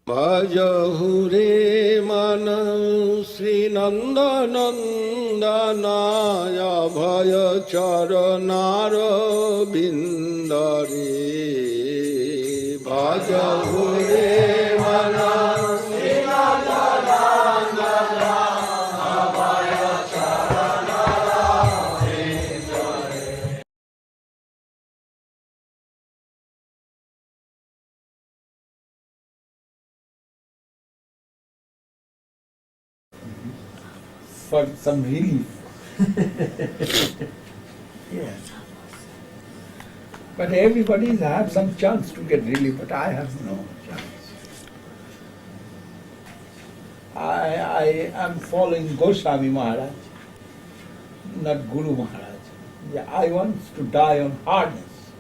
Bhajahure manam Sri Nanda Nandanaya Bhaya Charanara Bindare Bhajahure manam Sri Nanda Nandanaya Bhaya Charanara Bindare. For some relief. Yes. But everybody has some chance to get relief, but I have no chance. I am following Goswami Maharaj, not Guru Maharaj. Yeah, I want to die on hardness.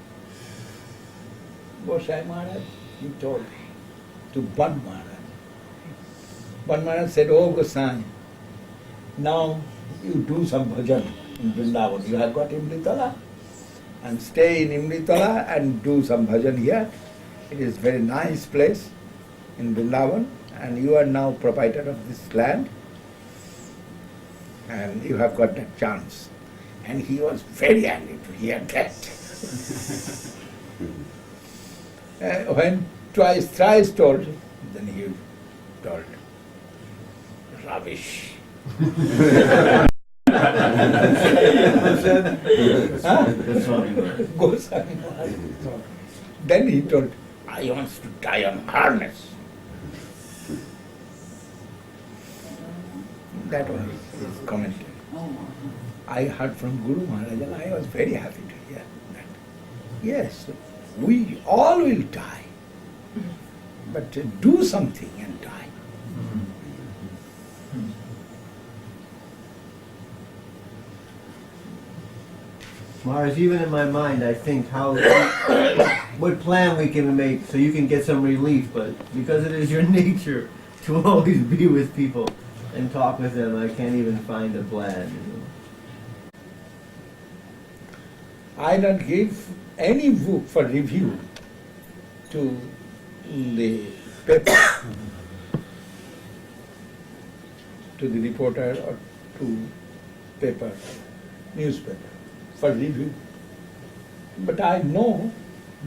Goswami Maharaj, he told to Ban Maharaj. Ban Maharaj said, "Oh Goswami, now you do some bhajan in Vrindavan. You have got Imritala, and stay in Imritala and do some bhajan here. It is very nice place in Vrindavan, and you are now proprietor of this land, and you have got that chance." And he was very angry to hear that. When twice, thrice told, then he told, "Rubbish." Goswami Maharaj. Then he told, "I want to die on harness." That was his commentary. I heard from Guru Maharaj and I was very happy to hear that. Yes, we all will die, but do something and die. Maharaj, even in my mind, I think what plan we can make so you can get some relief, but because it is your nature to always be with people and talk with them, I can't even find a plan. I don't give any book for review to the paper, to the reporter or to paper, newspaper, for review. But I know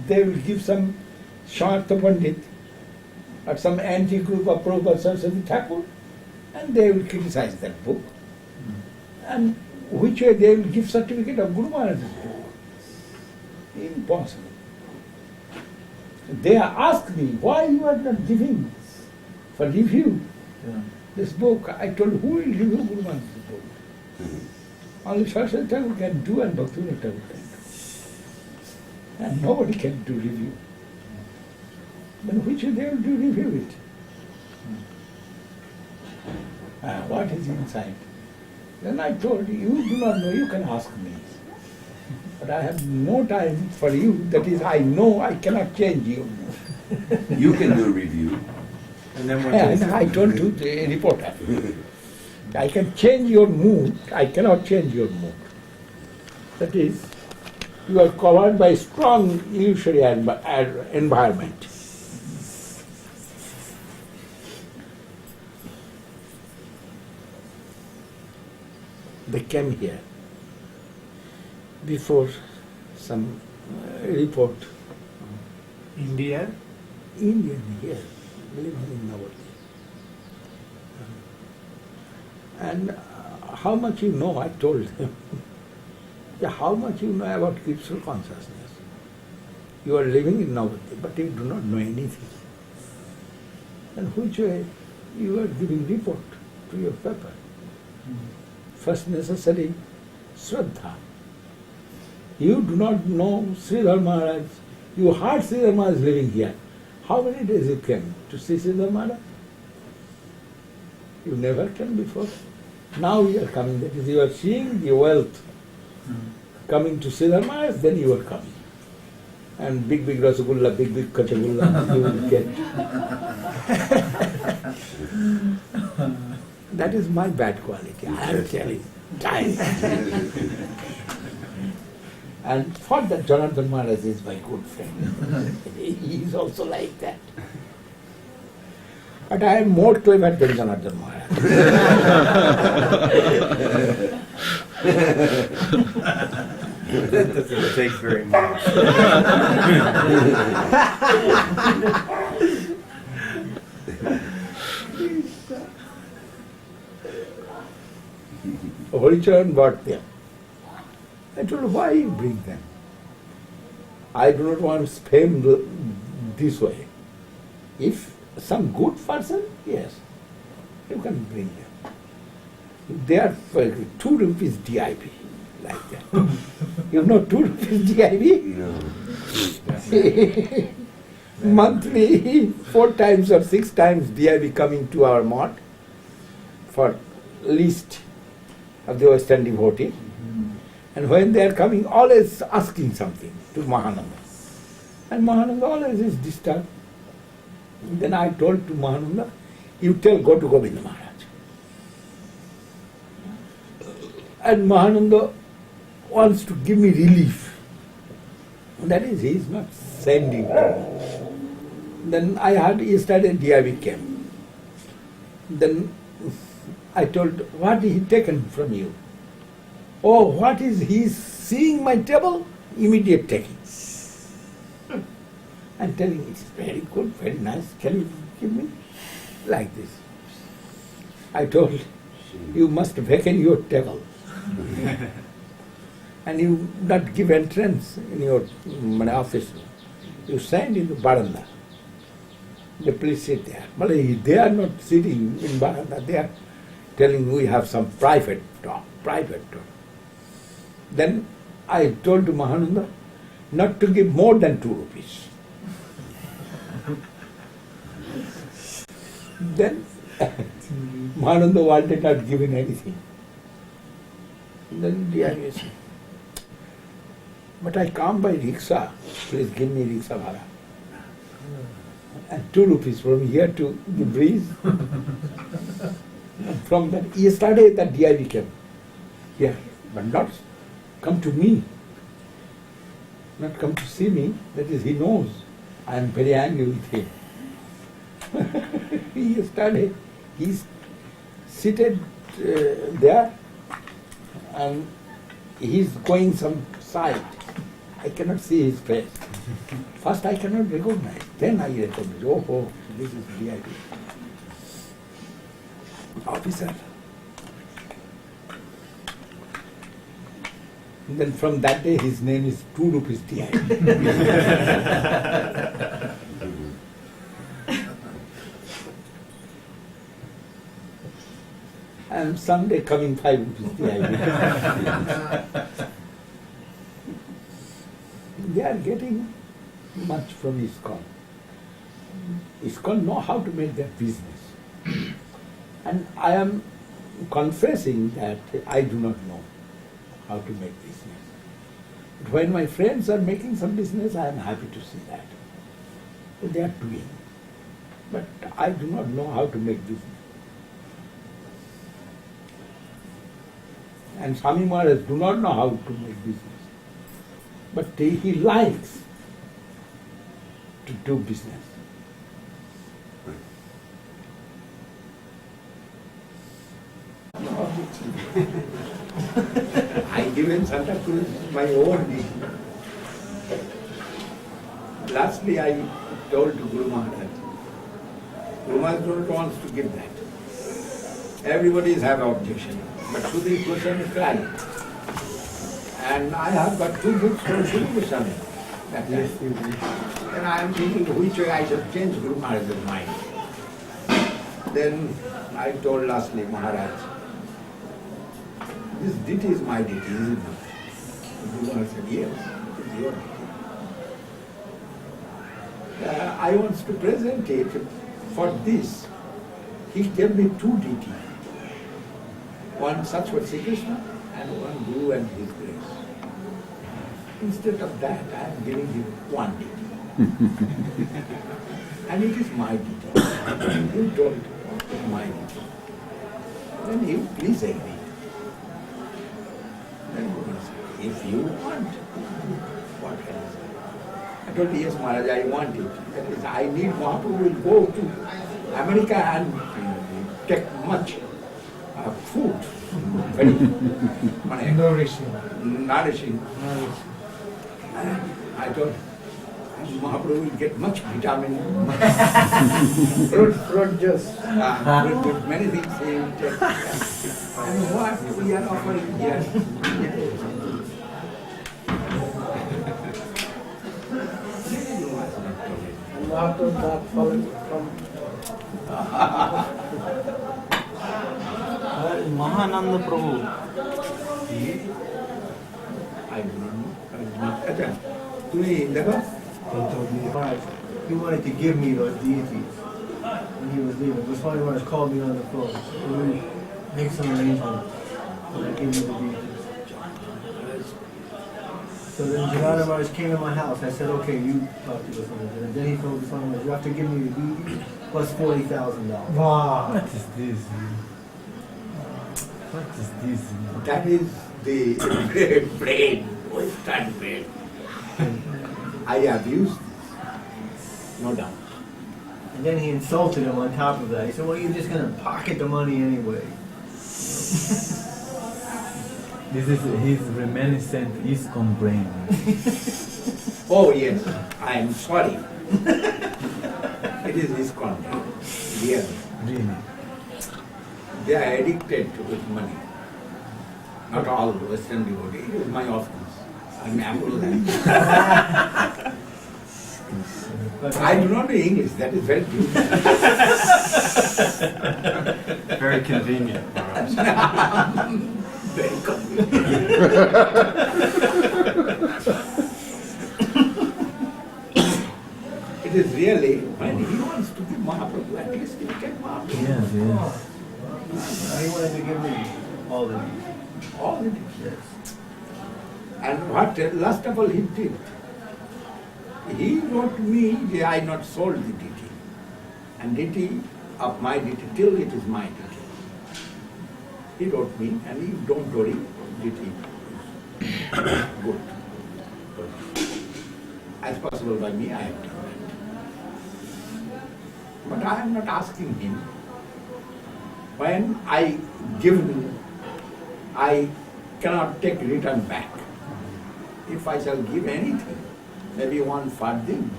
they will give some Sharta Pandit or some anti-group of Prabhupada Saraswati Thakur, and they will criticize that book. And which way they will give certificate of Guru Maharaj's book? Impossible. They asked me, why you are not giving for review this book? I told, who will review Guru Maharaj's book? Only Saraswati Thakur can do and Bhakti Thakur can do. And nobody can do review. Then which way they will do review it? What is inside? Then I told, you do not know, you can ask me. But I have no time for you, that is, I know I cannot change you. You can do a review. And I told to the reporter, I can change your mood, I cannot change your mood. That is, you are covered by strong illusory environment. They came here before some report. Indian here, living in Navadvip. And how much you know, I told them. Yeah, how much you know about crystal consciousness? You are living in Navadvip, but you do not know anything. And which way you are giving report to your paper? First necessary, Shraddha. You do not know Sridhar Maharaj. You heard Sridhar Maharaj living here. How many days you came to see Sridhar Maharaj? You never came before. Now you are coming. That is, you are seeing the wealth coming to Sridhar Maharaj, then you are coming. And big Rasagulla, big Kachagulla, you will get. That is my bad quality. I am telling. Time. And for that, Janardhan Maharaj is my good friend. He is also like that. But I am more clever than Janardhan Maharaj. That doesn't take very much. Haricharan brought them. I told him, why you bring them? I do not want to spend this way. If some good person, yes, you can bring them. They are for 2 rupees DIP, like that. You know 2 rupees DIP? No. Monthly, 4 times or 6 times DIP coming to our mart for list of the Western devotee. And when they are coming, always asking something to Mahananda. And Mahananda always is disturbed. Then I told to Mahananda, you tell, go to Govinda Maharaj. And Mahananda wants to give me relief. That is, he is not sending me. Then I heard yesterday DIV came. Then I told, what he taken from you? Oh, what is he seeing my table? Immediate taking. I'm telling it's very good, very nice. Can you give me? Like this. I told, you must vacate your table. And you not give entrance in your office. You stand in the baranda. They please sit there. But they are not sitting in baranda. They are telling we have some private talk. Then I told to Mahananda not to give more than 2 rupees. Then Mahananda wanted not giving anything. Then DIV said, but I come by rickshaw, please give me rickshaw bhara. And 2 rupees from here to the breeze. From that, yesterday that DIV came here, but not come to me, not come to see me. That is, he knows I am very angry with him. Yesterday, he's seated there and he's going some side. I cannot see his face. First I cannot recognize, then I recognize, oh, this is DIV. Officer. And then from that day his name is 2 rupees DIV. And someday coming 5 rupees DIV. They are getting much from ISKCON. ISKCON know how to make their business. And I am confessing that I do not know how to make business. But when my friends are making some business, I am happy to see that. They are doing. But I do not know how to make business. And Swami Maharaj do not know how to make business. But he likes to do business. I given Santa Cruz my own name. Lastly, I told to Guru Maharaj. Guru Maharaj don't wants to give that. Everybody have objection. But Sudhir Goswami is right. And I have got 2 books from Sudhir Goswami. And I am thinking which way I should change Guru Maharaj's mind. Then I told lastly, Maharaj, this ditty is my ditty, is it not? Guru Maharaj said, yes, it is your ditty. I want to present it for this. He gave me 2 ditty. One Saraswat Sri Krishna and one Guru and his grace. Instead of that, I am giving him 1 ditty. And it is my ditty. You told it is my ditty. Then he will please agree. Then Guru said, if you want, what can I say? I told him, yes Maharaj, I want it. That is, I need Mahaprabhu will go to America and take much food, very nourishing. I thought Mahaprabhu will get much vitamin, Fruit juice. fruit, many things he will take. And what we are offering here? After that falling from Mahananda Prabhu. I do not know. अच्छा, तुम्हें देखो He told me, Maharaj, he wanted to give me those deities when he was leaving. Goswami Maharaj called me on the phone. Can we make some arrangements? And I gave me the deities. So then Janana Maharaj came to my house. I said, okay, you talk to Goswami Maharaj. And then he told Goswami Maharaj, you have to give me the deities plus $40,000. wow. What is this? What is this? that is the brain, Western brain. I abuse this, no doubt. And then he insulted him on top of that. He said, well, you're just going to pocket the money anyway. This is his reminiscent ISKCON brain. Oh yes, I am sorry. It is his content. Really. Really. They are addicted to with money. Not all Western devotees. It is my offense. I am Ambulan. But I do not know English. That is very good. Very convenient for us. Very convenient. It is really, when he wants to be Mahaprabhu, at least he can Mahaprabhu. Yes, yes. he wanted to give me all the deities. All it is. Yes. And what last of all he did, he wrote me that I not sold the deity. And deity of my deity, till it is my deity. He wrote me, and he don't worry, deity is good. As possible by me, I have done that. But I am not asking him. When I give, I cannot take return back. If I shall give anything, maybe one farthing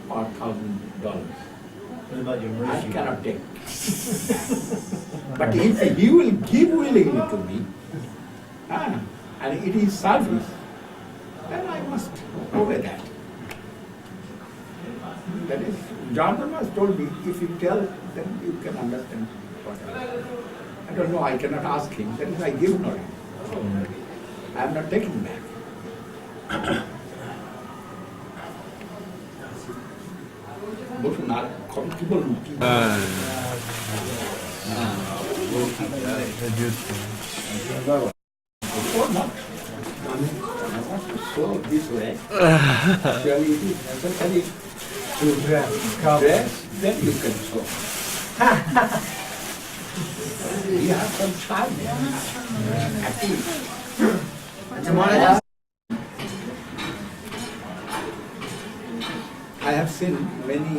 or $1,000, What about your I mercy? cannot take. But if he will give willingly to me, and it is service, then I must obey that. That is, Jonathan has told me, if you tell, then you can understand what I don't know, I cannot ask him, that is, I give not him. I am not taking back. বসুন আর খবর কি বলুন কি or not. I want to show this way. Surely it is necessary to dress, then you can show. We have some time. At least. I have seen many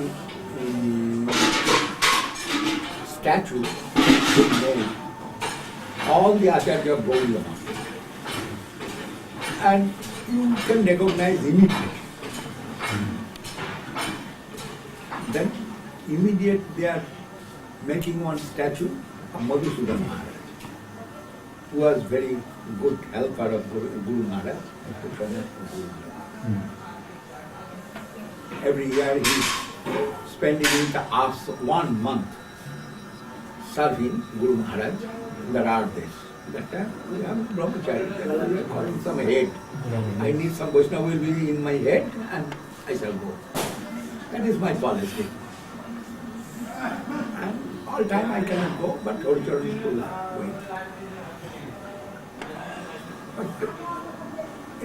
statues being made. All the acharya of Govinda Maharaja. And you can recognize immediately. Then immediate they are making one statue of Madhusudan Maharaj, who was very good helper of Guru Maharaj. Every year he is spending in the hours 1 month serving Guru Maharaj in the Radhesh. That time we have brahmachari, then we are calling some head. I need some Vaishnava will be in my head and I shall go. That is my policy. And all time I cannot go, but originally to wait. But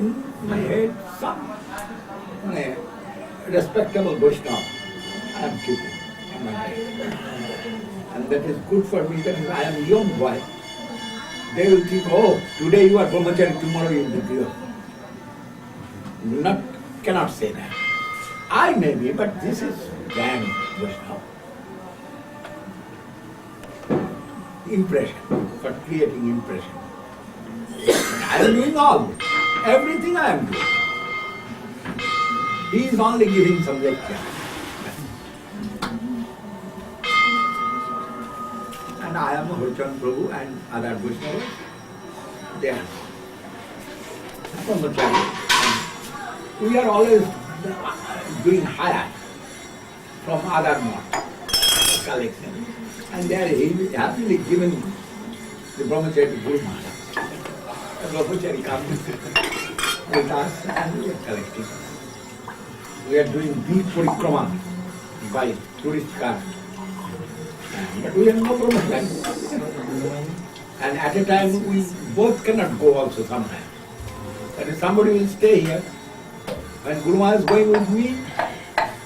in my head, some respectable Vaishnava I am keeping in my head. And that is good for me, that is I am young boy. They will think, oh, today you are brahmachari, tomorrow you will be pure. Cannot say that. I may be, but this is grand Vaishnava. impression, for creating impression. I am doing all, everything I am doing. He is only giving some lecture. And I am Haricharan Prabhu and other Vaishnavas, they are brahmachari. We are always doing higher from other monks, collection. And they are happily given the brahmachari to Guru Maharaj. The brahmachari comes with us and we are collecting. We are doing deep parikrama by tourist car. But we have no brahmachari. And at a time we both cannot go also somewhere. That is, somebody will stay here. When Guru Maharaj is going with me,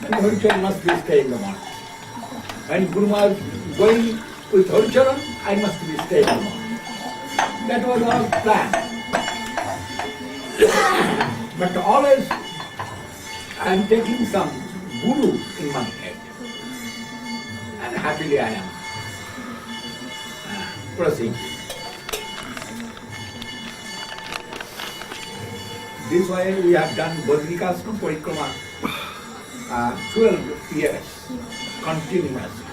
then Haricharan must be staying in the morning. When Guru Maharaj is going with Haricharan, I must be staying in the morning. That was our plan. But always I am taking some Guru in my head. And happily I am. Proceed. This way we have done Badrikasana Parikrama 12 years continuously.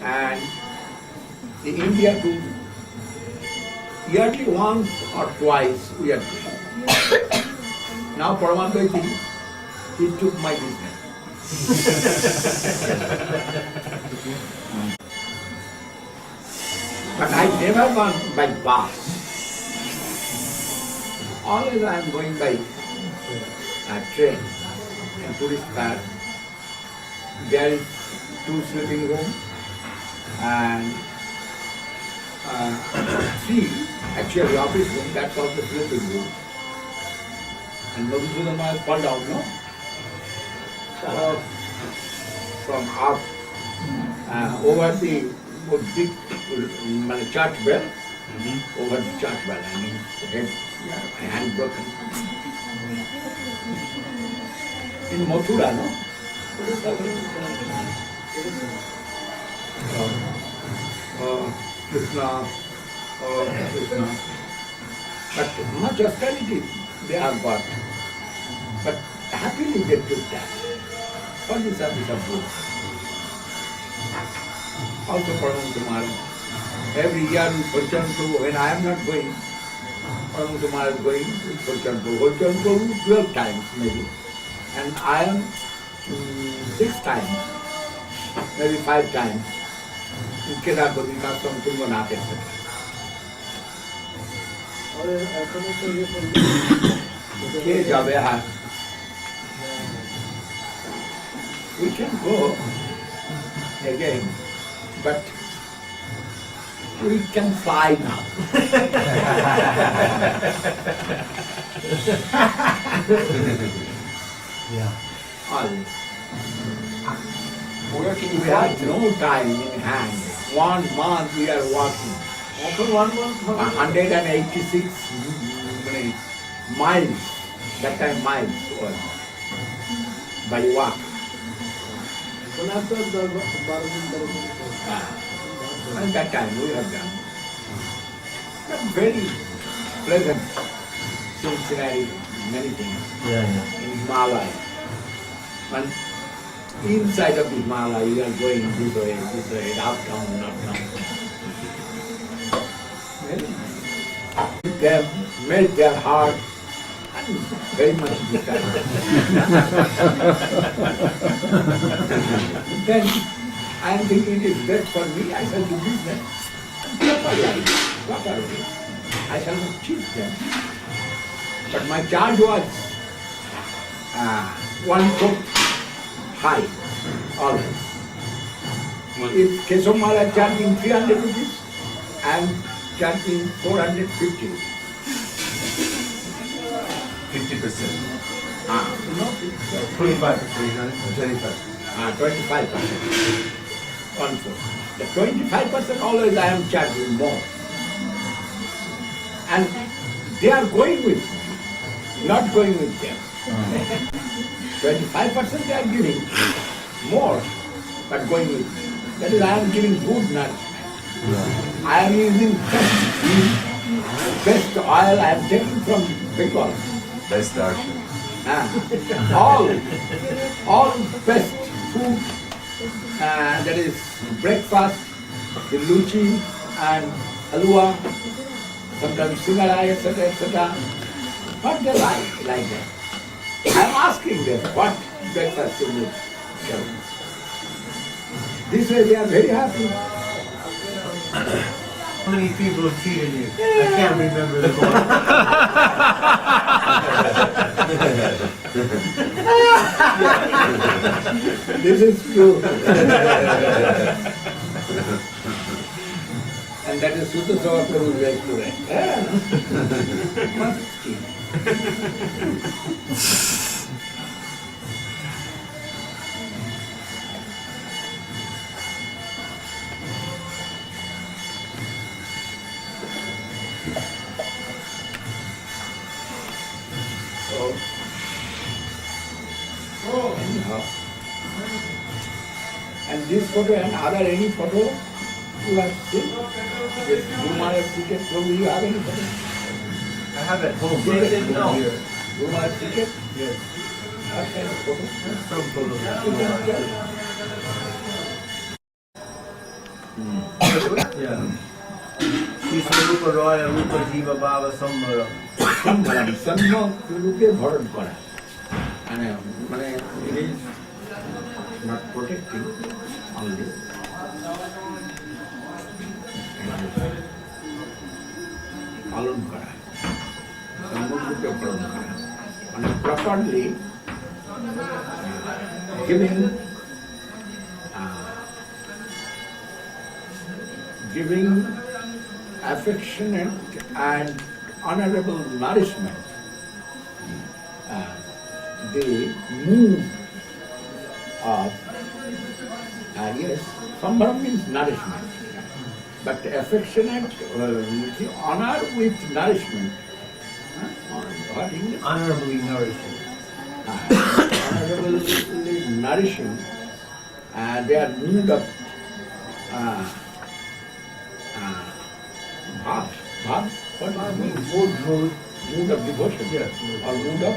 And in India too, yearly once or twice we are doing. Now Paramananda, he took my business. But I never gone by bus. Always I am going by train and tourist car. There is 2 sleeping rooms and 3 actually office room. That's also sleeping room. And Madhusudan Maharaj fall down, no? So from up over the big church bell, over the church bell, I mean, head, hand broken. In Mathura, no? Krishna, Krishna. But much austerity they have got. But happily they took that. For the service of Guru. Also Paramahansa Maharaj. Every year with Haricharan Prabhu, when I am not going, Paramahansa Maharaj is going with Haricharan Prabhu. Haricharan Prabhu 12 times maybe. And I am 6 times, maybe 5 times. In Kedar Badrikasam, Tunganath, etc. কে যাবে আর we can go again, but we can fly now. Always. Where can you We fly have to? no time in hand. 1 month we are walking. After 1 month, 186 miles. That time miles was by walk. after the And that time we have done. But very pleasant scenery, many things in Himalaya. And inside of the Himalaya you are going this way, up, down, up, down. Very nice. Them melt their heart and very much disturbed. Then I am thinking it is best for me, I shall do business. What are they? I shall not cheat them. But my charge was 1 foot high, always. If Keshav Maharaj charging 300 rupees, I am charging 450 rupees. 50%. No, 25%. 25%. 1 foot. The 25% always I am charging more. And they are going with me, not going with them. 25% they are giving more, but going with me. That is, I am giving good nourishment. I am using best oil I am taking from Bengal. Best darshan. All best food, that is breakfast, the luchi and halwa, sometimes singara, etc., etc. What they like that. I am asking them what breakfast they make. This way they are very happy. How many people have cheated you? I can't remember them all. This is true. And that is Sutta Sava Prabhu's restaurant. Must cheat. Anyhow. And this photo and other any photo you have seen? Yes, Guru Maharaj ticket, Prabhu, you have any photo? I have at home. No. Here. Guru Maharaj ticket? Yes. What kind of photo? Some photos. Yeah. Shri Swarupa Raya Rupa Jiva Bhava Sambhara. রূপে ভরণ করা মানে it is not protecting only পালন করা সম্পূর্ণরূপে পালন করা মানে properly giving affectionate and honorable nourishment. The mood of, yes, sambharam means nourishment, but affectionate, honor with nourishment. What English? Honorably nourishing. Honorably nourishing their mood of bhav. Bhav? What is mean? Mood of devotion. Yes. Or mood of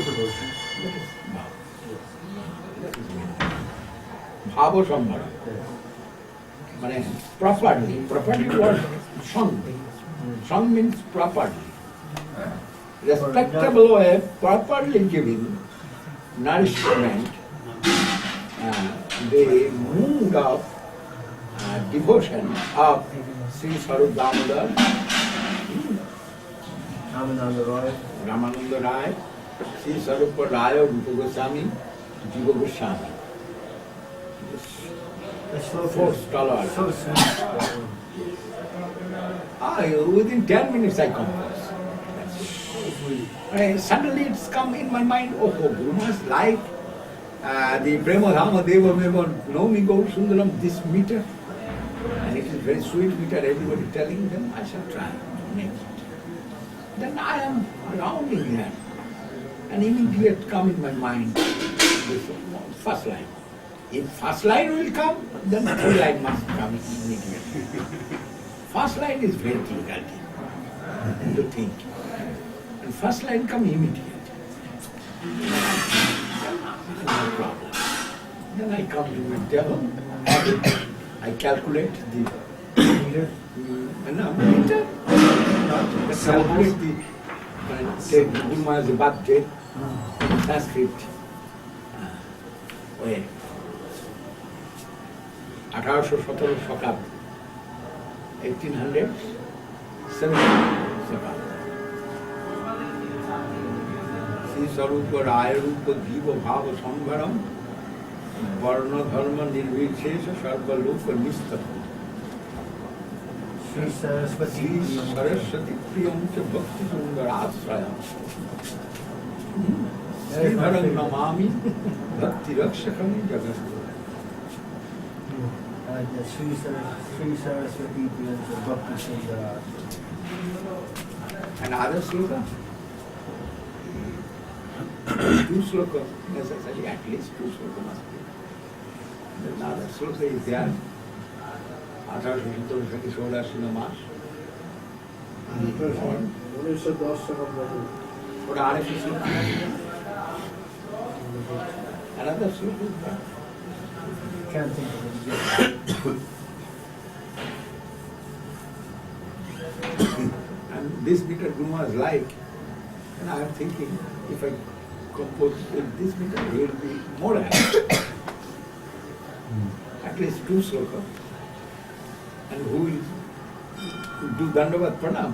devotion. bhav. Bhava sambhara. মানে properly what sung. Sung means properly. Respectable way, properly giving nourishment, the mood of devotion of Sri Sarup Damodar, Ramananda Rai, Sri Sarupa Raya, Rupa Goswami, Jiva Goswami. Four scholars. So sweet. Within 10 minutes I compose. Suddenly it's come in my mind, Guru Maharaj like the Prema Dhama Deva Meva Nomi Gaur Sundaram, this meter. And it is very sweet meter, everybody telling them, I shall try to make it. Then I am rounding here. And immediate come in my mind, this first line. If first line will come, then third line must come immediately. First line is very difficult to think. And first line come immediate. No problem. Then I come to my devil, I calculate the meter. Meter? Calculate the take Guru Maharaj's birth date, Sanskrit. Wait. 1817 শকাব্দ 1870 Shri স্বরূপ রায় রূপ জীব ভাব সম্ভারম বর্ণ ধর্ম নির্বিশেষ সর্বলোক নিস্তম Shri Saraswati. Saraswati Priyam চ ভক্তি সুন্দর আশ্রয়ম শ্রীধরং নমামি ভক্তি রক্ষকম জগৎ. Shri Saraswati Priyansa Bhakti Sundar. And other sloka? Two sloka necessary, at least two sloka must be. Then other sloka is there. 1887 মাস। 1910 টাকা বছর। ওটা আরেকটি শ্লোক। Another slope is there. Can't think of it. And this meter Guru was like, and I am thinking, if I compose with this meter, he will be more happy. At least 2 sloka. And who will do Dandavat Pranam?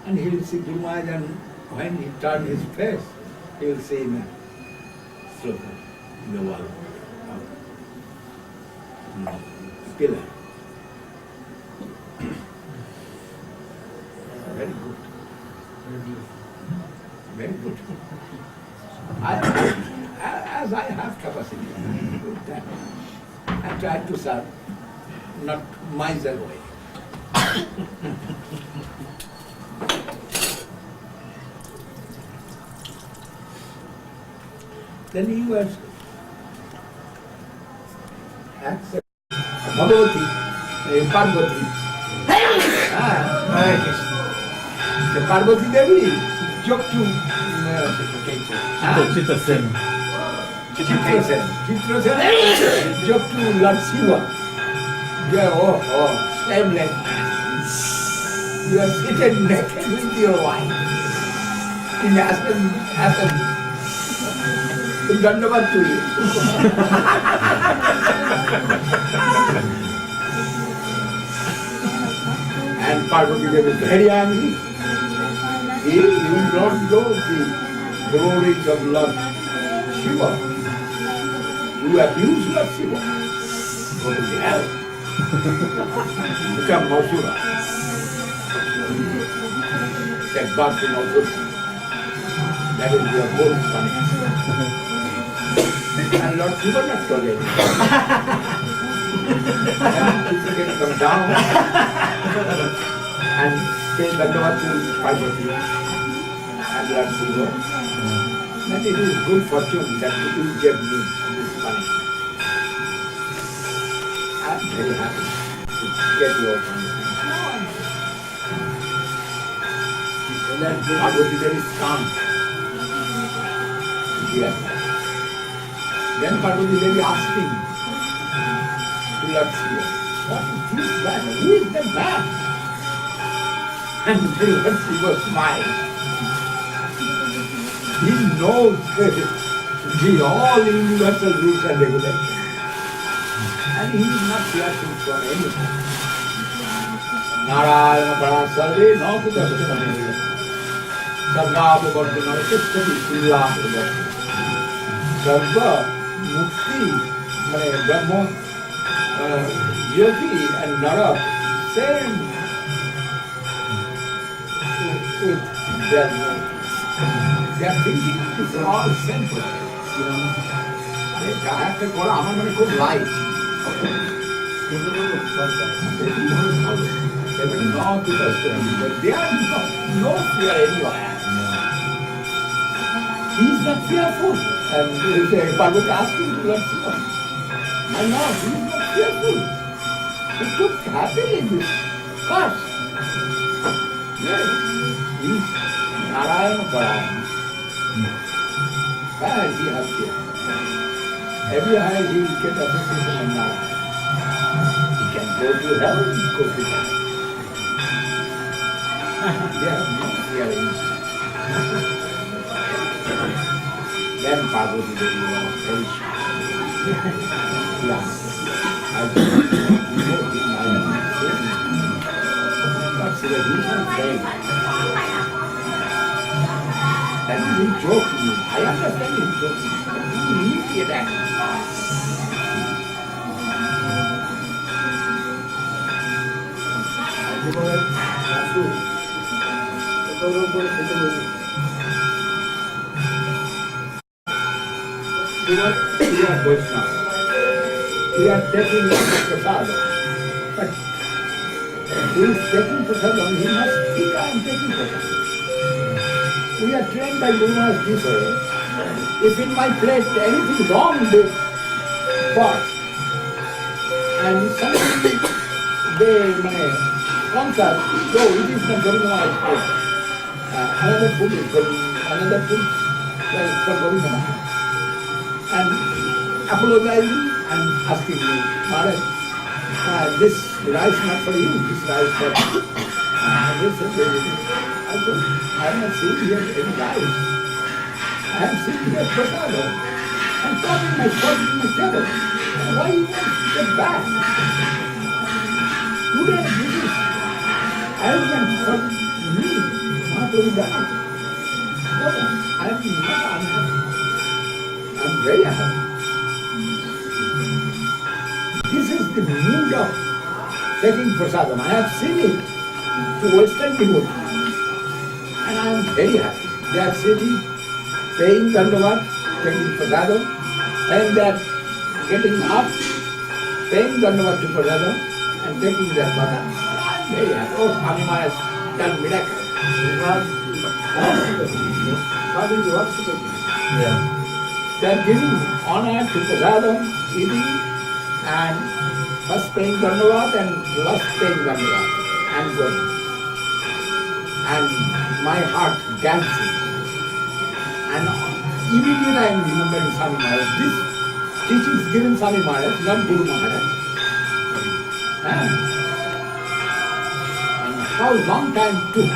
And he will see Guru Maharaj, and when he turn his face, he will say in a sloka in the wall. Pillar. Very good. Very good. As I have capacity, I try to serve, not miser way. Then he was accept Bhagavati, Parvati. The Parvati Devi joked to Chitrasen. Chitrasen joked to Lord Shiva. Yeah, shameless. You are seated naked with your wife in Athens. Dandavat to you. And Parvati Devi is very angry. He will not know the glories of Lord Shiva. You abuse Lord Shiva. Go to hell. Become Masura. Get back in Masura. That will be a good punishment. And Lord Shiva not tolerate. And people get come down and pay Dandavat to Parvati and Lord Shiva. Then it is good fortune that you gave me this punishment. I am very happy to get your punishment. And then Parvati Devi is calm. Yes. Then Parvati Devi asking to Lord Shiva, what is this man? Who is that man? And Lord Shiva smiled. He knows the all universal rules and regulations. And he is not fearful from anything. Narayana Parasarve no Kutasana Sarva Bhagavata Narasistati Srila Govinda Sarva Mukti Brahma Yogi and Nara same with their they are thinking it's all simple. They are light. They will not do that, but they are no fear anywhere. He is not fearful. And Parvati asking to Lord Shiva, my Lord, he is not fearful. He took happily this curse. Yes, he is Narayana Parayana. Where he has fear? Everywhere he will get association of Narayana. He can go to hell, go to hell. They have no fear in it. Then Parvati Devi was very shy. I don't know him, I am not saying. But she was not afraid. And he joked me. I understand him joking. Immediate action. We are Vaishnava. We are taking prasad. But who is taking prasad, he must think I am taking prasad. We are trained by Guru's teacher. If in my plate anything wrong with pot, and something conscious, so it is not Govinda Maharaj food. Another food is another food for Govinda Maharaj. And apologizing and asking me, Maharaj, this rice not for you, this rice for this and this. I told him, I have not seen here any rice. I have seen here prasadam. I'm talking my foot in my table. Why you want to get back? Today, this is arrogant for me, not only that. I am not unhappy. I am very happy. This is the mood of taking prasadam. I have seen it to Western people. And I am very happy. They are sitting, paying dandavat, taking prasadam, and they are getting up, paying dandavat to prasadam, and taking their prasadam. I am very happy. Oh, Swami Maharaj has done miracle. How do you worship it? Yeah. They are giving honor to prasadam, eating, and first paying dandavat and last paying dandavat, and going. And my heart dancing. And immediately I am remembering Swami Maharaj. This teaching is given Swami Maharaj, not Guru Maharaj. And how long time took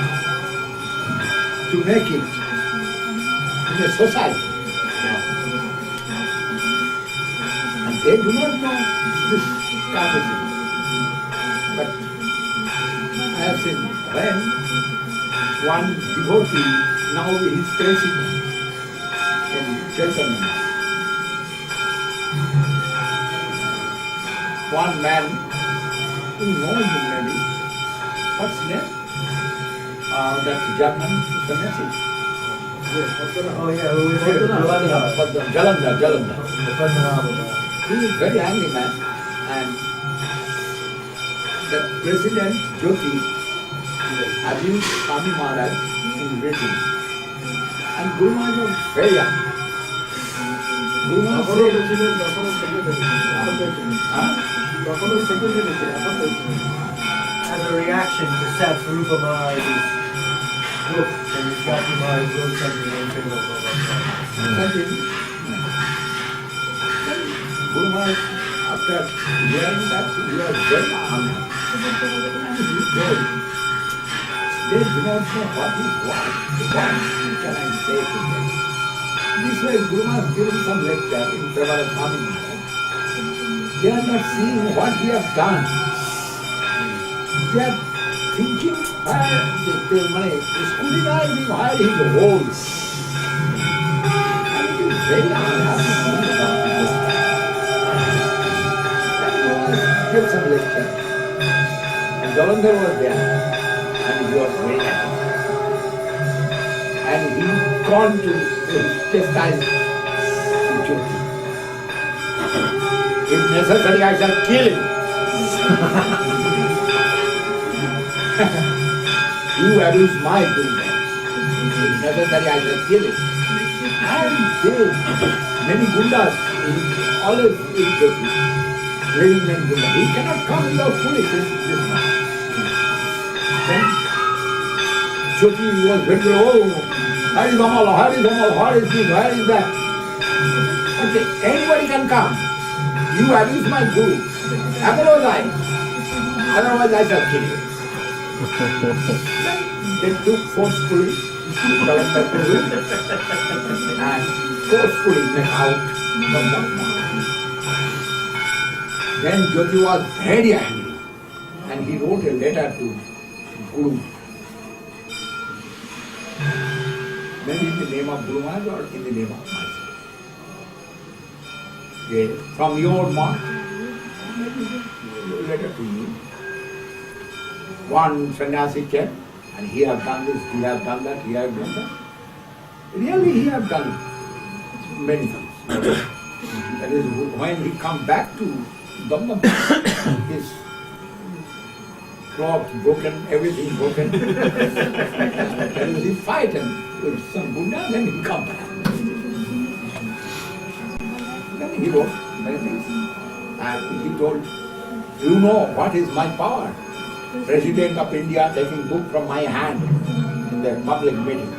to make it in a society. And they do not know this kind of thing. But I have seen when one devotee, now he is president in Chaitanya. One man, you know him maybe, what's his name? That German sannyasi. Oh yeah, who is it? Jalandhar. He is very angry man, and the president Jyoti abused Swami Maharaj in written. And Guru Maharaj was very angry. Guru Maharaj said, As a reaction to Satsvarupa Maharaj's book, and Swami Maharaj wrote something in favor of something. Guru Maharaj, after hearing that, he was very angry. And he told, they do not know what is what. What can I say to them? This way Guru Maharaj given some lecture in favor of Swami Maharaj. They are not seeing what we have done. They are thinking scrutinizing why his roles. And it is very unhappy. And Guru Maharaj gave some lecture. And Jalandhar was there. And he was very happy. And he called to chastise Jyoti. If necessary, I shall kill him. You abuse my Guru. If necessary, I shall kill him. And many Gundas, always in Jyoti, living many Gundas. He cannot come without police in this man. Then Jyoti was very where is Amal, where is Amal, where is this, where is that? Okay, anybody can come. You abuse my Guru. Apologize. Otherwise I shall kill you. They took forcefully and forcefully went out from that mountain. Then Jyoti was very angry and he wrote a letter to Guru. Maybe in the name of Guru Maharaj or in the name of myself. Okay. From your mouth, letter to you. One sannyasi came and he have done this, he have done that, he have done that. Really he have done many things. That is, when he come back to Dhamma, his cloth broken, everything broken. That is, he fight and with some Buddha, then he come back. Then he wrote many things. And he told You know what is my power. President of India taking book from my hand in the public meeting.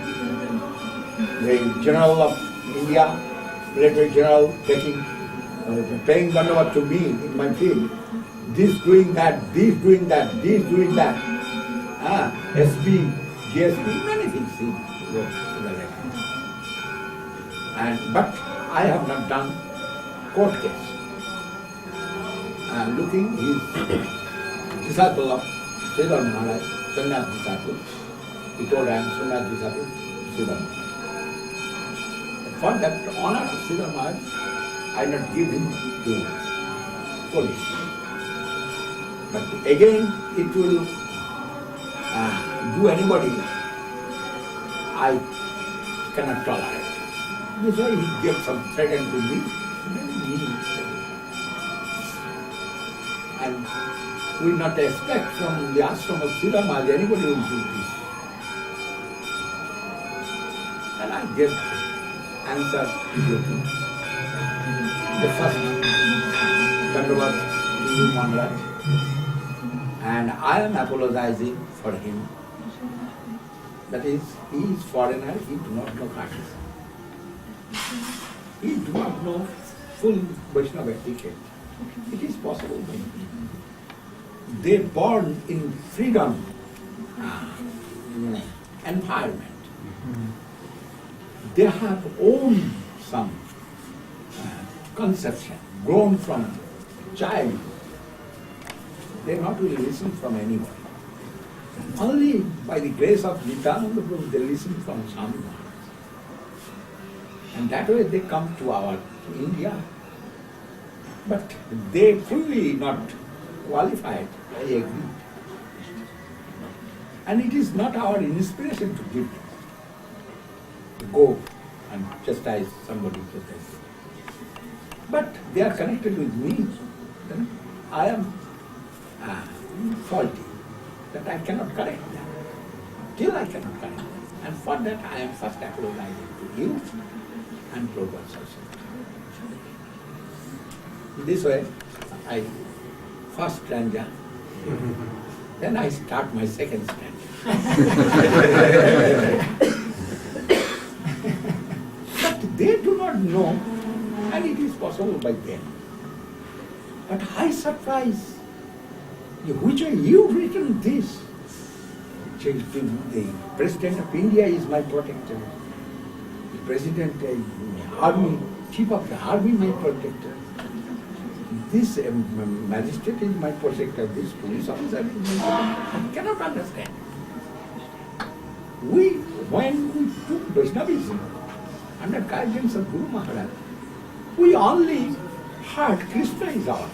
The General of India, Military General taking, paying dandavat to me in my field. This doing that, this doing that, this doing that. SP, GSP, many things he wrote in the letter. But I have not done court case. Looking his disciple of Srila Maharaj, Sundar disciple. He told I am Sundar disciple, Srila Maharaj. For that honor of Srila Maharaj, I not give him to police. But again, it will do anybody, I cannot tolerate. That's why he gave some threat to me. And we not expect from the ashram of Srila Maharaj anybody will do this. And I gave answer immediately. The first dandavat to Maharaj. And I am apologizing for him. That is, he is foreigner, he do not know Kakisa. He do not know full Vaishnava etiquette. It is possible. They born in freedom environment. They have own some conception, grown from child. They not will listen from anyone. Only by the grace of Nityananda Prabhu they listen from Swami Maharaj. And that way they come to our India. But they fully not qualified, I agree. And it is not our inspiration to give them. To go and chastise somebody. But they are connected with me. Then I am faulty, that I cannot correct them. Till I cannot correct them. And for that I am first apologizing to you and Prabhupada also. This way, I first stanza, then I start my second stanza. But they do not know, and it is possible by them. But I surprise, which way you've written this? The President of India is my protector. The President, Army, Chief of the Army, my protector. This magistrate is my protector, this police officer is my protector. I cannot understand. When we took Vaishnavism under guidance of Guru Maharaj, we only heard Krishna is our.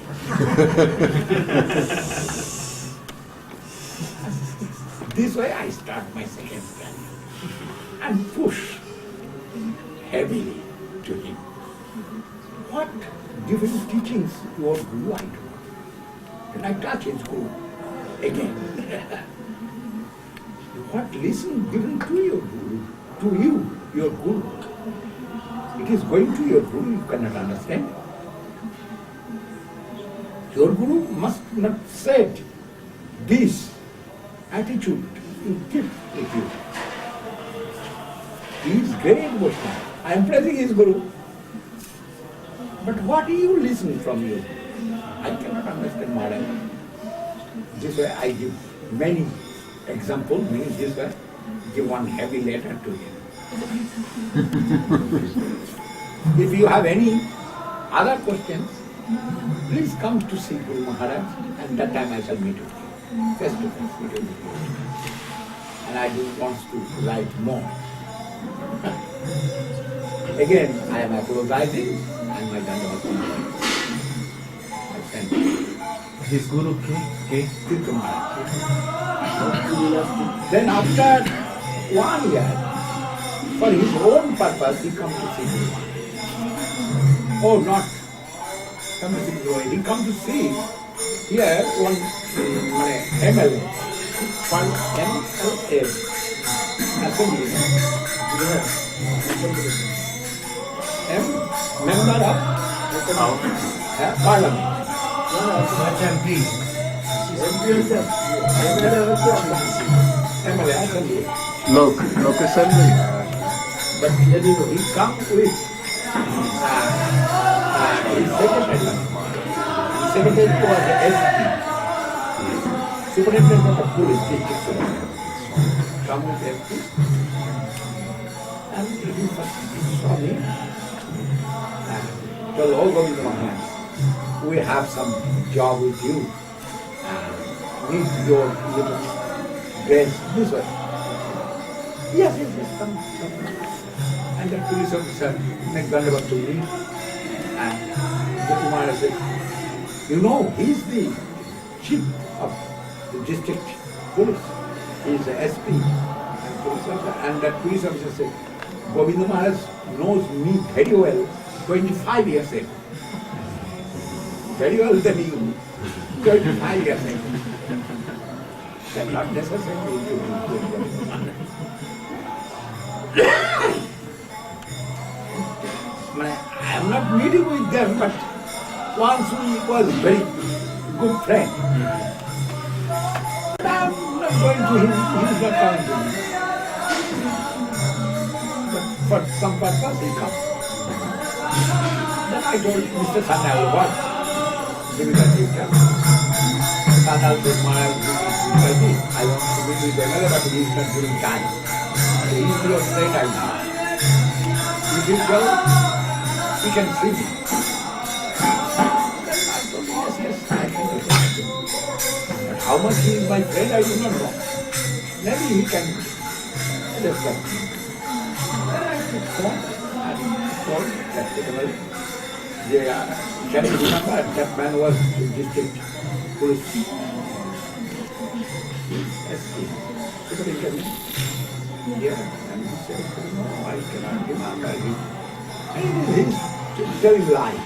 This way I start my second stanza and push heavily to him. What given teachings your Guru I do? Then I touch his Guru again. What lesson given to your Guru, to you, your Guru? It is going to your Guru, you cannot understand. Your Guru must not set this attitude you keep with you. He is great Vaishnava. I am praising his Guru. But what do you listen from you? I cannot understand Maharaj. This way I give many examples, meaning this way, give one heavy letter to him. If you have any other questions, please come to see Guru Maharaj, and that time I shall meet with you. Face to face, it will be good. And I do want to write more. Again, I am apologizing, and my dandavat. I thank you. His Guru came. Guru Maharaj. Then after 1 year, for his own purpose, he come to see Guru Maharaj. Oh, not come to see Guru Maharaj. He come to see here one MLA, one MLA, assembly, member of parliament. Much MP. MLA assembly. Local assembly. But he comes with his secretary. His secretary was the SP. Superintendent of the police, district superintendent. Come with SP. And he first saw me and told, "Oh, Govinda Maharaja, we have some job with you. Need your little dress this way." Yes, come. And the police officer made Dandavat to me. And Govinda Maharaja said, "You know, he's the chief of the district police. He's the SP and police officer." And that police officer said, "Govinda Maharaj knows me very well, 25 years ago. Very well than you, 25 years ago. That's not necessary to be Govinda Maharaj." I am not meeting with them, but once we was very good friend. But I am not going to him, he is not coming to me. But for some purpose he comes. Then I told Mr. Sundar, what? Difficulty you come. Sundar said, "Maharaj, difficulty. I want to meet with another, but he is not giving time. He is your friend, I know. If you go, he can see me." Then I told him, yes, I can do that. But how much he is my friend, I do not know. Maybe he can understand me. Then I took phone and told that gentleman, can you remember that man was the district police? SP. Superintendent. Yeah, and he said, "No, I cannot remember him." And he's telling lie.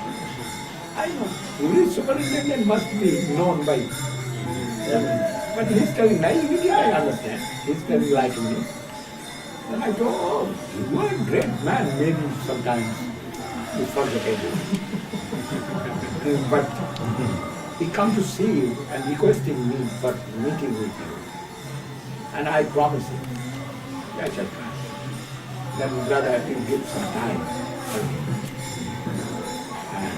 I know, police superintendent must be known by but he's telling lie. Immediately I understand. He's telling lie to me. Then I thought, "Oh, you are a great man. Maybe sometimes you forget it." But he come to see you and requesting me for meeting with you. And I promise him, I shall come. Then brother, you give some time for me. And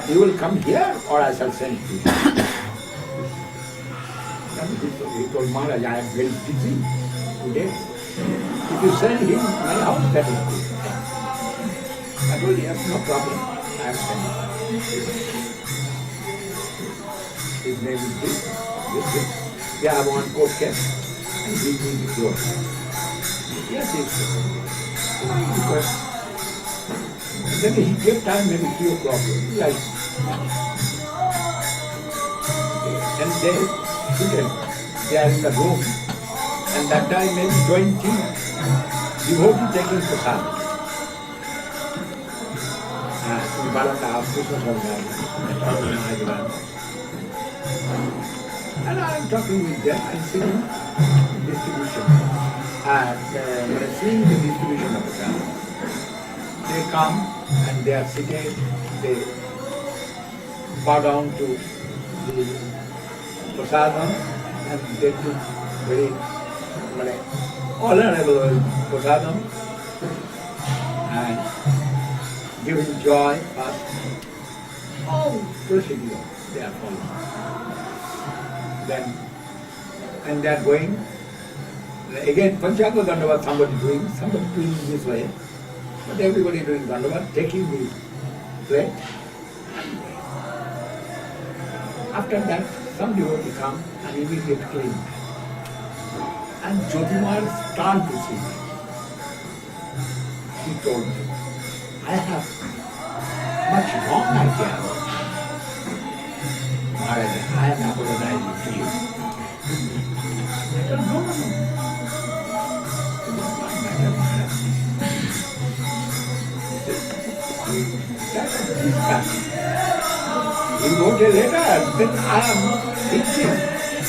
you will come here or I shall send you. Then he told Maharaj, "I am very busy today. If you send him my house, that is good." I told him, "Yes, no problem. I am sending him." His name is this. Yeah, I want court case. And he will be closed. Yes, yes. Because then he gave time maybe 3 o'clock. Like, and they are in the room. And that time maybe 20 devotees taking prasad. In Balanda, and I am talking with them and seeing distribution. And when I seeing the distribution of prasad, they come and they are sitting, they bow down to the prasadam and they took very honorable prasadam and giving joy first. Oh, procedure they are following. Then, and they are going. Again, Panchanga Dandavat, somebody doing this way. But everybody doing Dandavat, taking the plate. After that, some devotee come and immediately clean. And Jyotimar turned to see me. He told me, "I have much wrong idea about you. Maharaj, I am apologizing to you." I said, "No. It is not matter, Maharaj." He said, "That is happening. You wrote a letter, then I am teaching.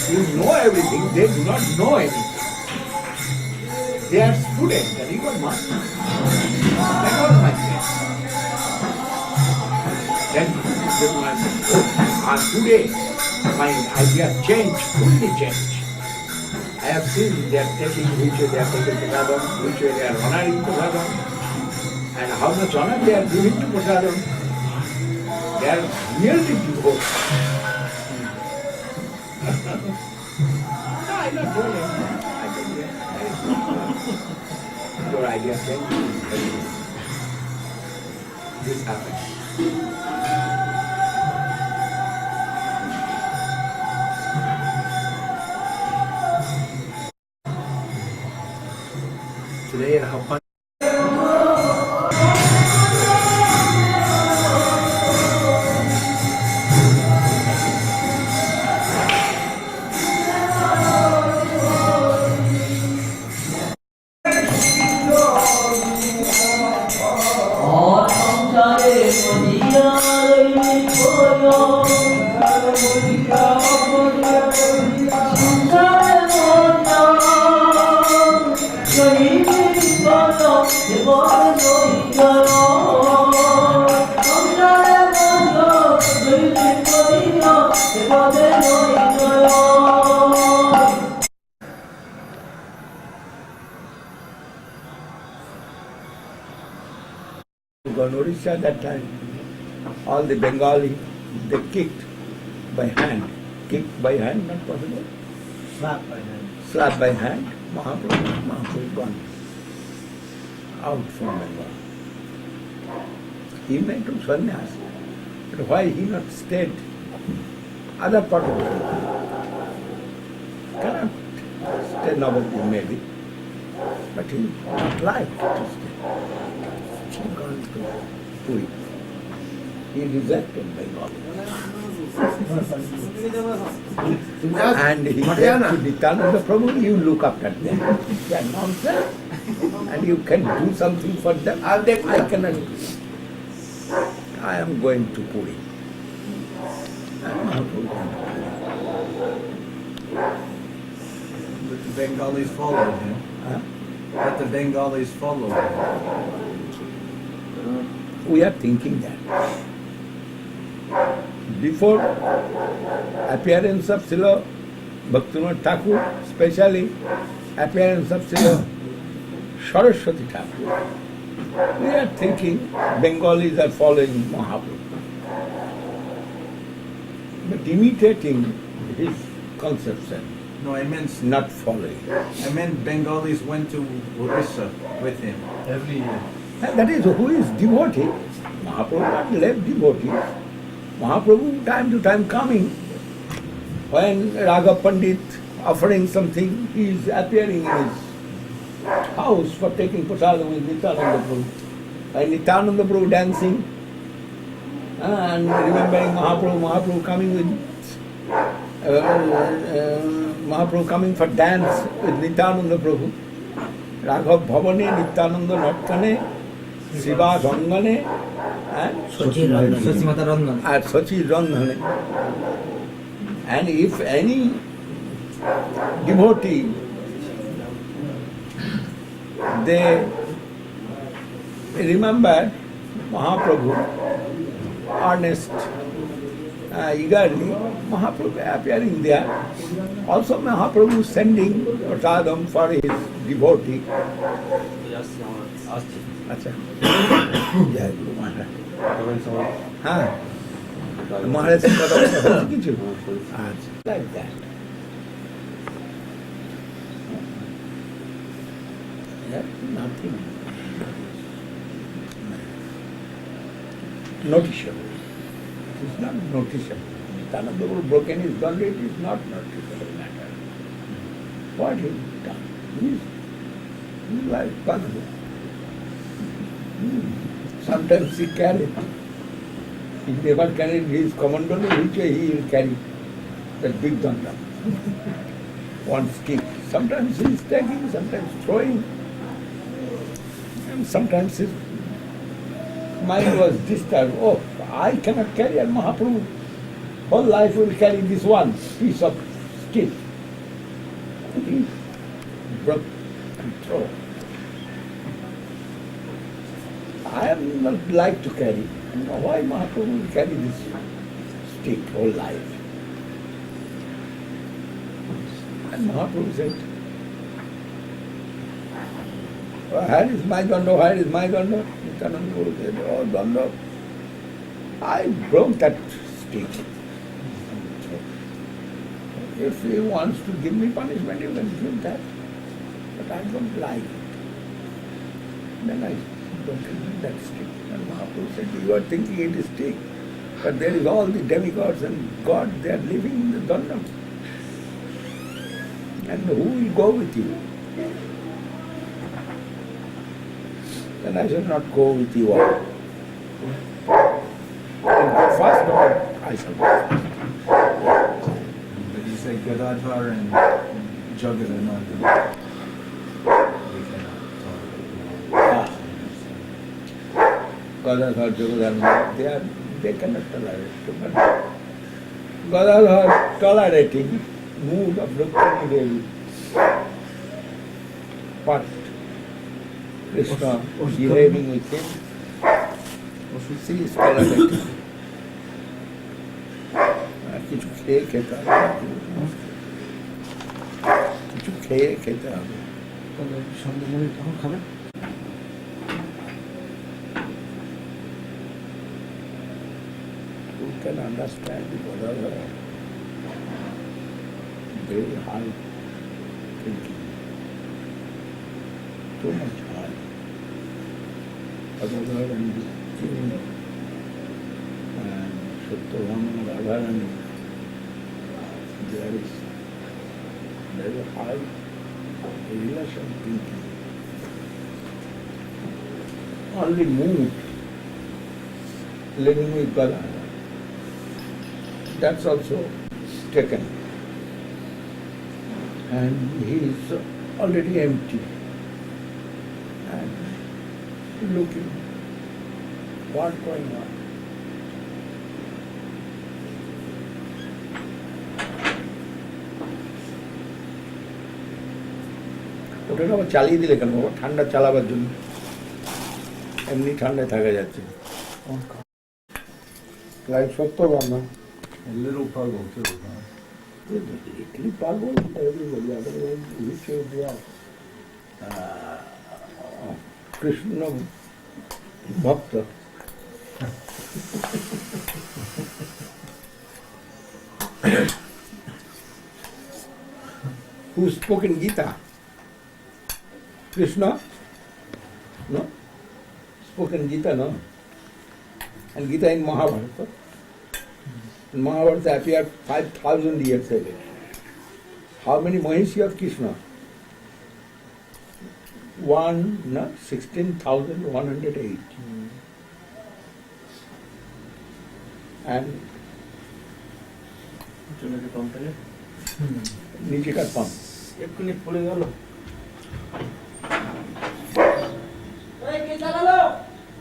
You know everything, they do not know anything. They are students and you are master." That was my case. Then Today, my idea changed, fully changed. I have seen they are taking, which way they are taking prasadam, which way they are honoring prasadam, and how much honor they are giving to prasadam. They are really devoted. No, I not told him. I told him, your idea changed. This happened. Today in how in Odisha that time, all the Bengali, they kicked by hand. Kicked by hand, not possible. Slap by hand. Slap by hand, Mahaprabhu gone out from Bengal. He went to sannyas, but why he not stayed other part of the world? Cannot stay Navadvip maybe, but he not like to stay. He gone to Puri. He rejected Bengal. And he said to Nityananda Prabhu, you look after them. They are nonsense. And you can do something for them. I cannot. I am going to Puri. And Mahaprabhu went to Puri. But the Bengalis followed him. Huh? But the Bengalis followed him. We are thinking that. Before appearance of Srila Bhaktivinoda Thakur, especially appearance of Srila Saraswati Thakur, we are thinking Bengalis are following Mahaprabhu. But imitating his conception, No, I meant not following. Bengalis went to Orissa with him. Every year. And that is who is devotee. Mahaprabhu not left devotees. Mahaprabhu time to time coming. When Raghav Pandit offering something, he is appearing in his house for taking prasadam with Nityananda Prabhu. And Nityananda Prabhu dancing and remembering Mahaprabhu coming with Mahaprabhu coming for dance with Nityananda Prabhu. Raghav Bhavane, Nityananda Natkane, Shiva Rangane and Sachi Randhane. And if any devotee, they remember Mahaprabhu earnest, eagerly, Mahaprabhu appearing there. Also Mahaprabhu sending prasadam for his devotee. अच्छा जय गुरु महाराज हाँ महाराज से पता কিছু आज like that nothing noticeable. It is not noticeable. Nityananda broken his body, it is not noticeable matter. What he done? He is like Padma. Sometimes he carried. He never carried his commandant, which way he will carry that big danda. One stick. Sometimes he is taking, sometimes throwing. And sometimes his mind was disturbed. Oh, I cannot carry, and Mahaprabhu whole life will carry this one piece of stick. He broke and throw. I am not like to carry. Why Mahaprabhu will carry this stick whole life? And Mahaprabhu said, where is my danda? Where is my danda? Nityananda Guru said, oh danda, I broke that stick. If he wants to give me punishment, you can give that. But I don't like it. Then I don't give that stick. And Mahaprabhu said, you are thinking it is stick. But there is all the demigods and God, they are living in the danda. And who will go with you? Then I shall not go with you all. And go fast, or I shall go fast. But you say Gadadhar and Jagadananda. We cannot tolerate. Gadadhar, Jagadharma, they cannot tolerate it. But Gadadhar tolerating mood of Rukmini Devi. But Krishna behaving with him, she is tolerating. কিছু খেয়ে খেতে হবে, কিছু খেয়ে খেতে হবে। সন্ধ্যে তখন খাবেন? You can understand the Gadadhar, very high thinking, too much high. Gadadhar and the king and Satyabhama and Radharani, there is very high relation thinking. Only mood living with Gadadhar. That's also taken. And he is already empty. And looking what's going on. ওটা আবার চালিয়ে দিলে কেন বাবা? ঠান্ডা চালাবার জন্য, এমনি ঠান্ডায় থাকা যাচ্ছে লাইফ সত্য বাবা। A little puzzle too, huh? Itli পাগল everybody, otherwise we say they are Krishna Bhakta. Who spoke in Gita? Krishna? No? Spoke in Gita, no? And Gita in Mahabharata. Mahabharata appeared 5,000 years ago. How many Mahishi of Krishna? 16,108. And নিচেকার pump এক্ষুনি পড়ে গেল।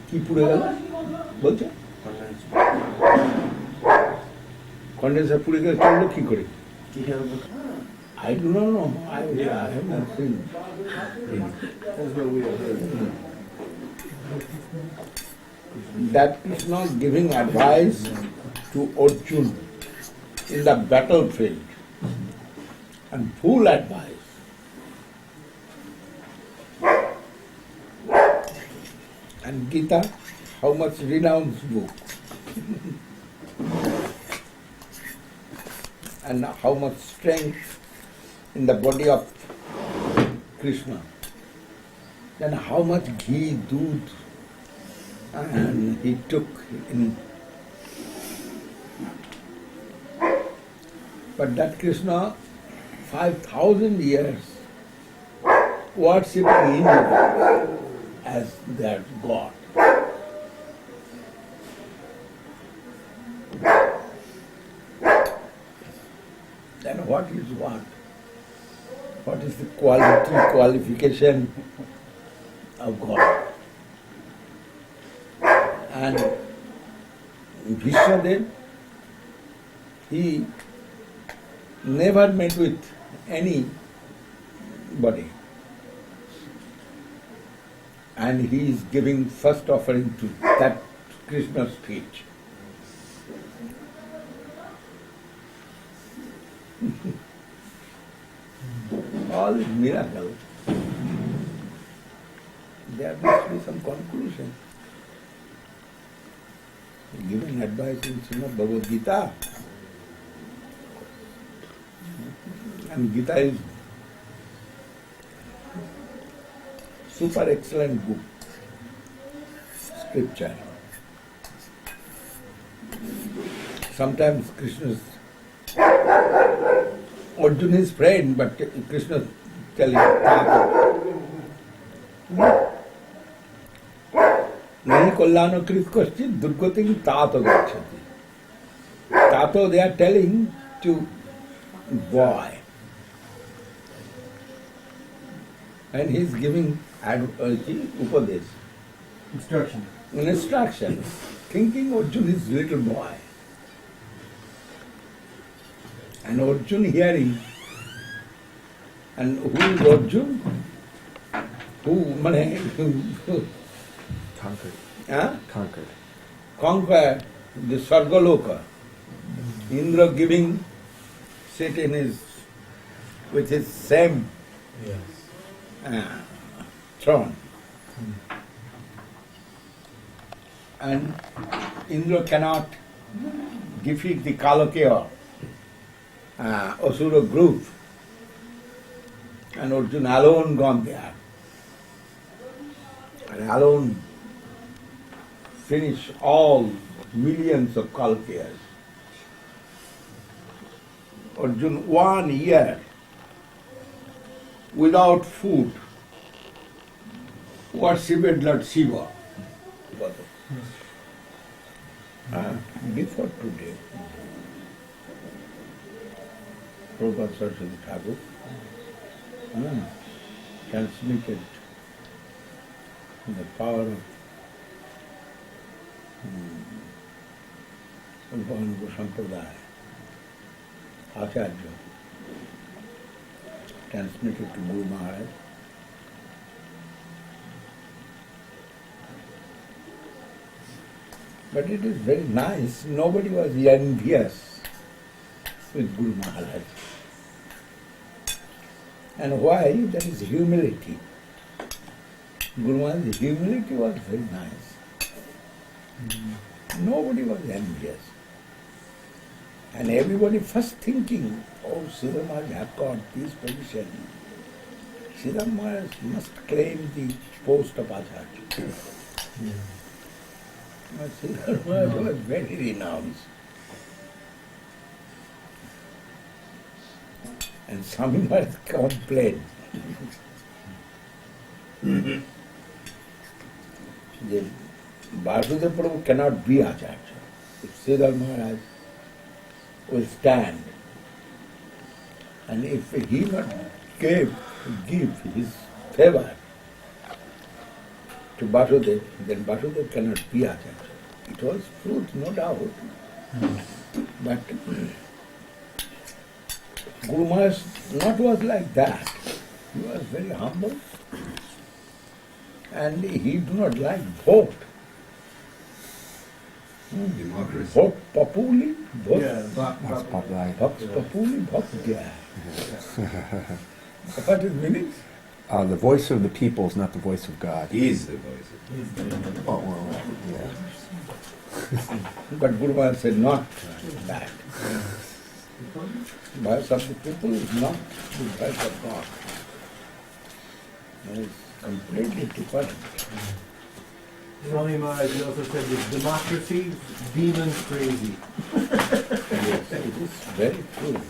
কি পুড়ে গেল বলছে? Condenser পুড়ে গেলে চললো কি করে? I do not know. I have not seen. That's what we are hearing. That Krishna giving advice to Arjuna in the battlefield, and full advice. And Gita, how much renowned book, and how much strength in the body of Krishna. Then how much ghee, doodh, and he took in. But that Krishna, 5,000 years, worshipping Indra as their God. Then what is what? What is the qualification of God? And Bhishmadev, he never met with anybody. And he is giving first offering to that Krishna's speech. All is miracle. There must be some conclusion. Given advice in Srimad Bhagavad Gita. And Gita is super excellent book, scripture. Sometimes Krishna's Arjuna is friend, but Krishna telling Nahi Kollano Krit Koshchit Durgating Tato Gachati. Tato they are telling to boy. And he is giving upadesh. Instruction. Thinking Arjuna is little boy. And Arjuna hearing. And who is Arjuna? Who Conquered. Conquered the Sargaloka. Indra giving sit in his with his same throne. And Indra cannot defeat the Kalakya Asura group. And Arjuna alone gone there. And alone finish all millions of Kalkyas. Arjuna 1 year without food worshipped Lord Shiva. Before today, Prabhupada Saraswat Thakur transmitted the power of Goswami Sampradaya, Acharya, transmitted to Guru Maharaj. But it is very nice, nobody was envious with Guru Maharaj. And why? That is humility. Guru Maharaj's humility was very nice. Nobody was envious. And everybody first thinking, oh, Srila Maharaj have got this position. Srila Maharaj must claim the post of Acharya. But Srila Maharaj was very renowned. And Swami Maharaj complained. The Vasudeva Prabhu cannot be Acharya. If Srila Maharaj will stand, and if he not give his favor to Vasudeva, then Vasudeva cannot be Acharya. It was truth, no doubt. But Guru Maharaj not was like that. He was very humble. And he do not like vote. Democracy. Vote populi, vote Vox populi. vox populi, vox Dei. What is meaning? The voice of the people is not the voice of God. He is the voice. Oh, well, yeah. But Guru Maharaj said not that. Voice of the people is not the voice of God. It is completely different. Swami Maharaj also said that democracy, demons crazy. Yes, it is very true.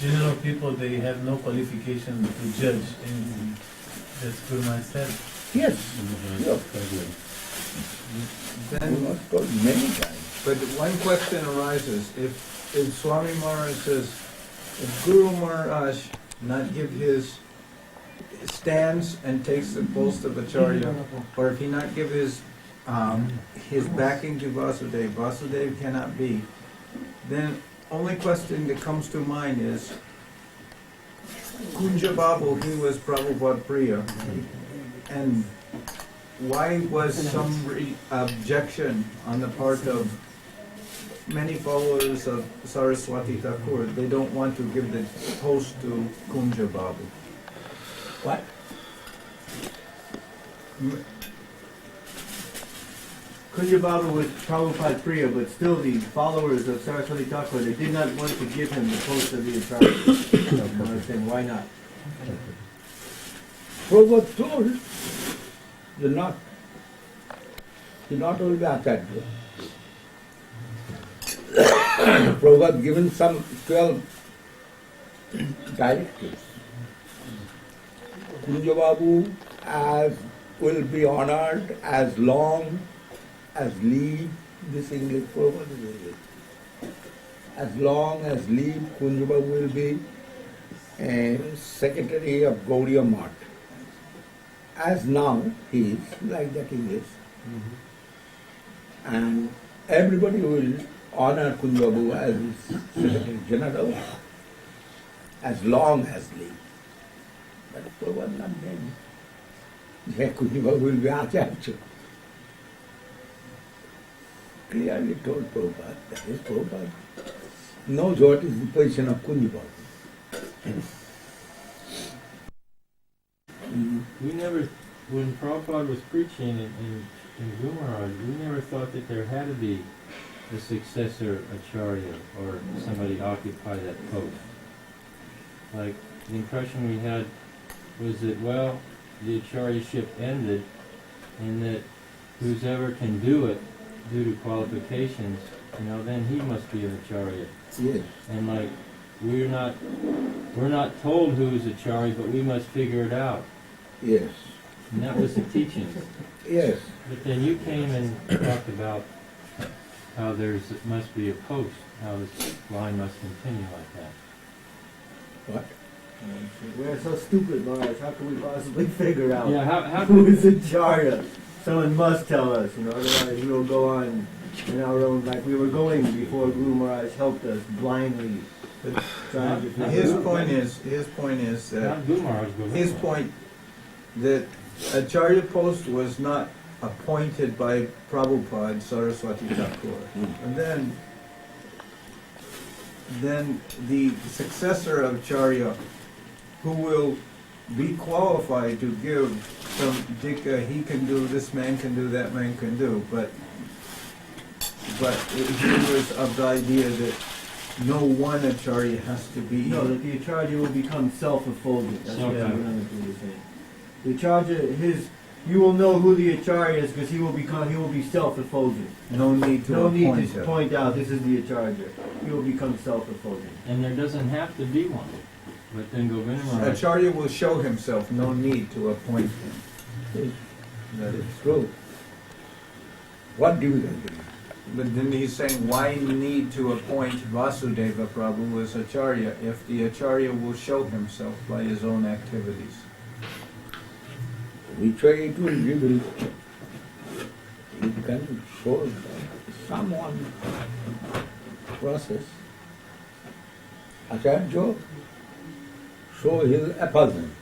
General people, they have no qualification to judge anything. That's Guru Maharaj said. Yes, sure. Guru Then, Maharaj told many times. but one question arises, if Swami Maharaj says, if Guru Maharaj not give his stands and takes the post of Acharya, or if he not give his backing to Vasudeva, Vasudeva cannot be, then only question that comes to mind is, Kunja Babu, he was Prabhupada Priya, and why was some objection on the part of many followers of Saraswati Thakur? They don't want to give the post to Kunja Babu. What? Kunja Baba was Prabhupada Priya, but still the followers of Saraswati Thakur, they did not want to give him the post of the Acharya. I was saying, why not? Prabhupada told, you're not only Acharya. Prabhupada given some 12 directives. Kunja Babu will be honored as long as leave, this English Prabhupada is English. As long as leave, Kunja Babu will be secretary of Gaudiya Math. As now he is like that English. And everybody will honor Kunja Babu as his Secretary General as long as leave. But Prabhupada not then. Kunja Babu will be Acharya. Clearly told Prabhupada, that is Prabhupada knows what is the position of Kunja Babu. We never, when Prabhupada was preaching in Guru Maharaj, we never thought that there had to be a successor Acharya or somebody occupy that post. Like, the impression we had was that, well, the Acharyaship ended and that whoever can do it due to qualifications, then he must be an Acharya. Yes. And like, we're not told who is Acharya, but we must figure it out. Yes. And that was the teaching. Yes. But then you came and talked about how must be a post, how this line must continue like that. What? We're so stupid, Maharaj. How can we possibly figure out Yeah, how who could is Acharya? Someone must tell us, otherwise we will go on in our own, like we were going before Guru Maharaj helped us blindly. Trying to figure His out. point is that not Guru Maharaj, but his point that Acharya post was not appointed by Prabhupada Saraswati Thakur. And then the successor of Acharya, who will be qualified to give some dikka, he can do, this man can do, that man can do, but he was of the idea that no one Acharya has to be. No, that the Acharya will become self-effulgent. That's what Okay. Abhinananda was saying. The Acharya, you will know who the Acharya is because he will be self-effulgent. No need to No appoint need to him. point out this is the Acharya. He will become self-effulgent. and there doesn't have to be one. But then Govinda Maharaj, Acharya will show himself, no need to appoint him. That is true. What difficulty? But then he's saying, why need to appoint Vasudeva Prabhu as Acharya if the Acharya will show himself by his own activities? Which way it will reveal? You can show someone process. Acharya show his effulgence.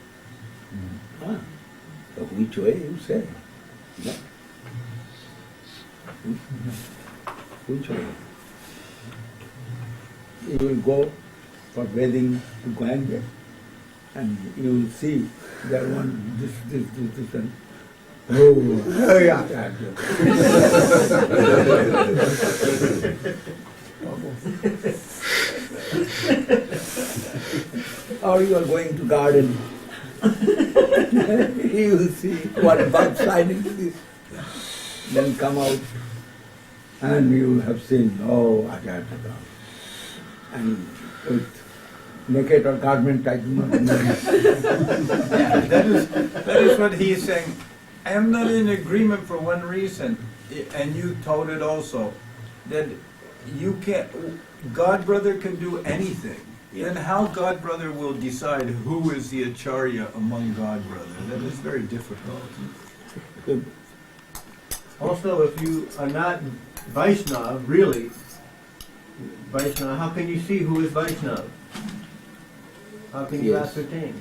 So which way you say? Yeah. Which way? You will go for bathing to Ganges and you will see that one, this and oh yeah. Or you are going to garden. You will see what bug sliding to this. Then come out and you have seen, oh, Acharya. And with naked or garment, I do not know. Yeah, that is what he is saying. I am not in agreement for one reason, and you told it also, that you can't, God Brother can do anything. Then how God Brother will decide who is the Acharya among God Brother? That is very difficult. Also, if you are not Vaishnava, really, Vaishnava, how can you see who is Vaishnava? How can you Yes. ascertain?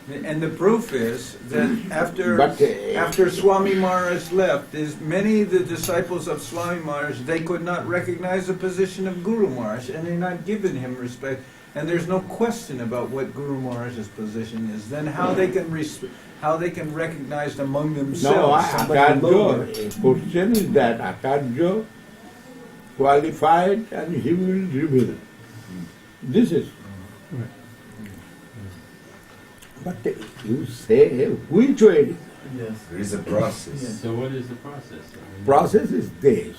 And the proof is that But, after Swami Maharaj left, is many of the disciples of Swami Maharaj, they could not recognize the position of Guru Maharaj, and they're not giving him respect. And there's no question about what Guru Maharaj's position is. Then how they can recognize among No, themselves. Acharya, question is that Acharya qualified and he will reveal. This is. But you say which way? Yes. There is a process. Yes. So what is the process? I mean, Process is this.